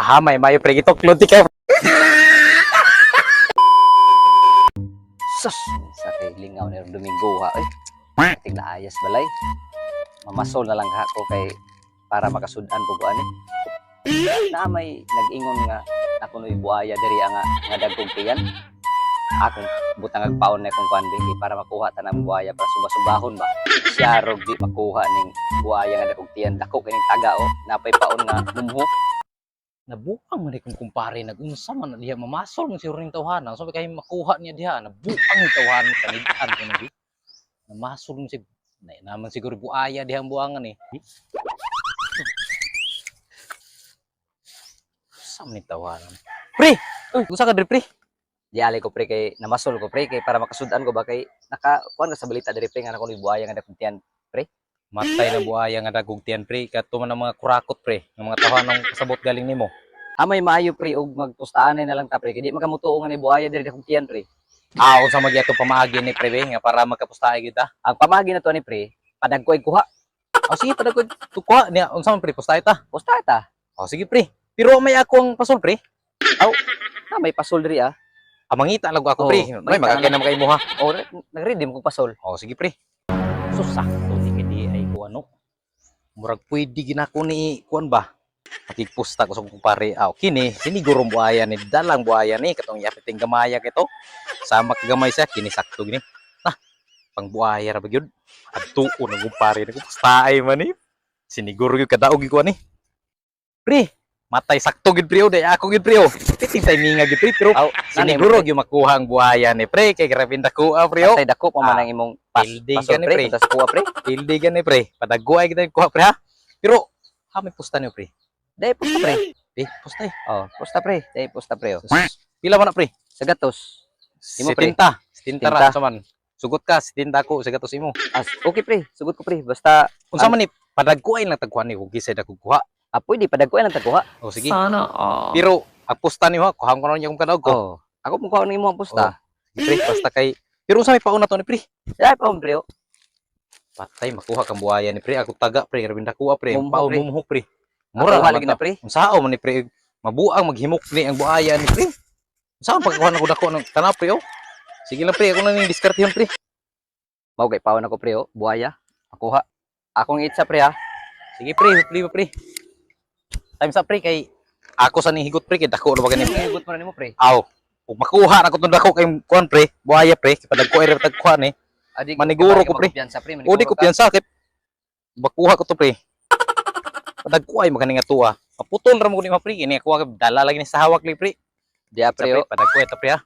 Hamay mayo pre gitok kloti kay. Sus, sa kay lingaw ni Domingo ha. Tigna ayas balay. Mamasol na lang ako kay para makasudan po ko ani. Na may nag-ingon nga ako noy buaya diri nga dagkog tiyan. Akong butang agpaon na kung kuan bigi para makuha tanang buaya para subasubahon ba. Siya rog di makuha ning buaya nga dagkog tiyan dako kining taga o napay paon nga mumho. Nabuang man kung kumpare nag-unsa man na diha mamasol ng siring tawhanan so kay makuha niya diha nabuang ni tawhanan kanidan ko na di. Namasol ni sig naman siguro buaya diha ang buangan eh. Sam ni tawhanan. Pre, usa ka diri pre. Diali ko pre kay namasol ko pre kay para makasudan ko ba kay naka kuan ka sa balita diri pre nga ako ni buaya nga dagkog tiyan. Matay na buaya nga dagkog tiyan pre kadto man ang mga kurakot pre ng mga tawhanong kasabot galing nimo. Amay maayo pre og magpustaan na lang ta pre kay di magamutuo nga ni buaya diri dagkog tiyan pre. Unsa man gyud pamaagi ni pre nga para magkapustahe kita. Ang pamagi na to ni pre padagkoy kuha. Sige padagkoy tukwa niya unsa man pre pustahe ta. Pusta ta. Sige pre. Pero may akong pasol pre. Na may pasol diri ah. Mangita lang ako pre. May magagay na kay mo ha. O nag-redeem kog pasol. Sige pre. So sakto ni kidi ay ko ano. Murag pwede ginako ni kuan ba. Makigpusta ko sa kumpare. Kini sinigurong buaya ni dalang buaya ni katong yapiting gamaya kito. Sama ka gamay siya kini sakto gini. Pang buaya ra ba gyud. Adtuon ng kumpare ni pustaay man ni. Siniguro gyud kadaog gi ko ni. Pre, matay sakto gid pre day ako gid pre. Piting timinga gid pre pero siniguro gyud makuha ang buaya ni pre kay grabe dako pre. Patay dako pa man ang imong Pildigan ni pre. Tas kuha pre. Pildigan ni pre. Padaguay kita kuha pre ha. Pero may pusta niyo pre. Dai pusta pre. Pustay. Pusta pre. Dai pusta pre. Pila man na pre? Sa gatos. Imo pre. 70 ra sa man. Sugot ka 70 ko sa gatos imo. Okay pre. Sugot ko pre. Basta Unsa man ni padagkuay lang tagkuhan ni kung gisay dako kuha. pwede padagkoy lang tagkuha. Sige. Sana Pero ang pusta niyo ha, kuha ko na niya kung kadaog ko. Ako mo kuha nimo ang pusta. Pre, basta kay pero unsa may pauna to ni pre? Dai pa pre. Patay makuha kang buaya ni pre. Ako taga pre, rabin dakuha pre. Mumho, pre. Mumho pre. Mura lagi na pre. Unsao man ni pre? Mabuang maghimok ni ang buaya ni pre. Saan pagkuha na ko dako ng tanaw pre Sige lang pre, ako na ning diskartehon pre. Mao kay pawon ako pre buaya. Makuha. Akong itsa pre ha. Sige pre, hupli mo pre. Time sa pre kay ako sa ning higot pre kay dako na ba ganin. Higot man nimo pre. Ug makuha na ko tong dako kay kuan pre, buaya pre, kay padagko ay tagkuha ni. Maniguro ko pre. O di ko piyansa kay makuha ko to pre. Padagko ay maganing atuwa. Maputol ra mo ni pre, kini ako dala lagi ni sa hawak li pre. Dia pre padagko ito pre ha.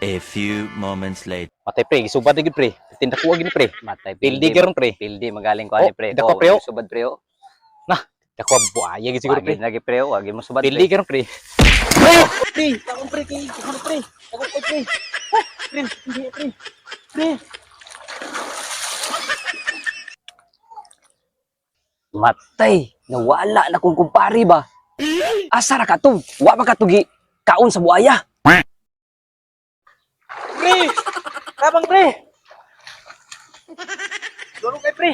A few moments later. Matay pre, isubad gid pre. Tinda ko gini pre. Matay Pildi geron pre. Pildi magaling ko ani pre. Dako pre. Subad pre. Dako buaya gid siguro pre. Lagi pre wagi mo subad Pildi geron pre. Pre, takon pre kay ano pre. Takon pre. Pre, hindi pre. Pre. Matay, nawala na kung kumpari ba? Asa ra ka to? Wa ba ka tugi kaon sa buaya? Pre! Tabang pre! Dolo kay pre!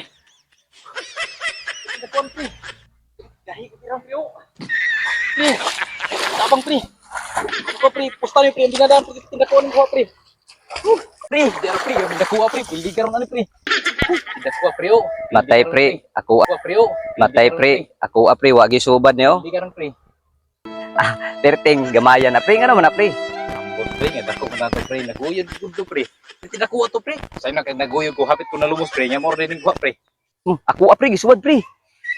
Dapon pre! Dahi ko pirang pre Pre! Tabang pre! Ako pre! Pusta niyo pre! Hindi na daan pre! Tindakuan ko pre! Pre! Dero pre! Tindakuan pre! Pildi ka rin pre! Tindakuan pre Matay pre, ako pre matay pre, ako pre wagi subad niyo. Pildi ka rin pre! Terting gamaya na pre nga naman na pre. Ambot pre! Nga dako mo nato pre! Naguyod ko to pre! Tindakuan to pre! Sa'yo na kag naguyod ko hapit ko na lumos pre! Nga mo rin ko pre! Ako pre gisubad pre.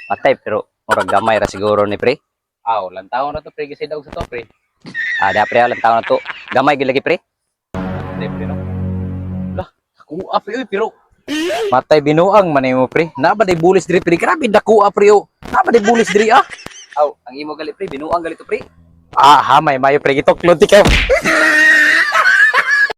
Matay pero murag gamay ra siguro ni pre. Lantaw na to pre! Kasi daw sa to pre! Da pre lang taon na to. Gamay gid lagi pre. Hindi pre no? Lah! Ako pre pero matay binuang man mo pre. Naba day bulis diri pre. Grabe dako pre Naba day bulis diri Ang imo gali pre, binuang gali to pre. Hamay mayo pre gitok kloti kay.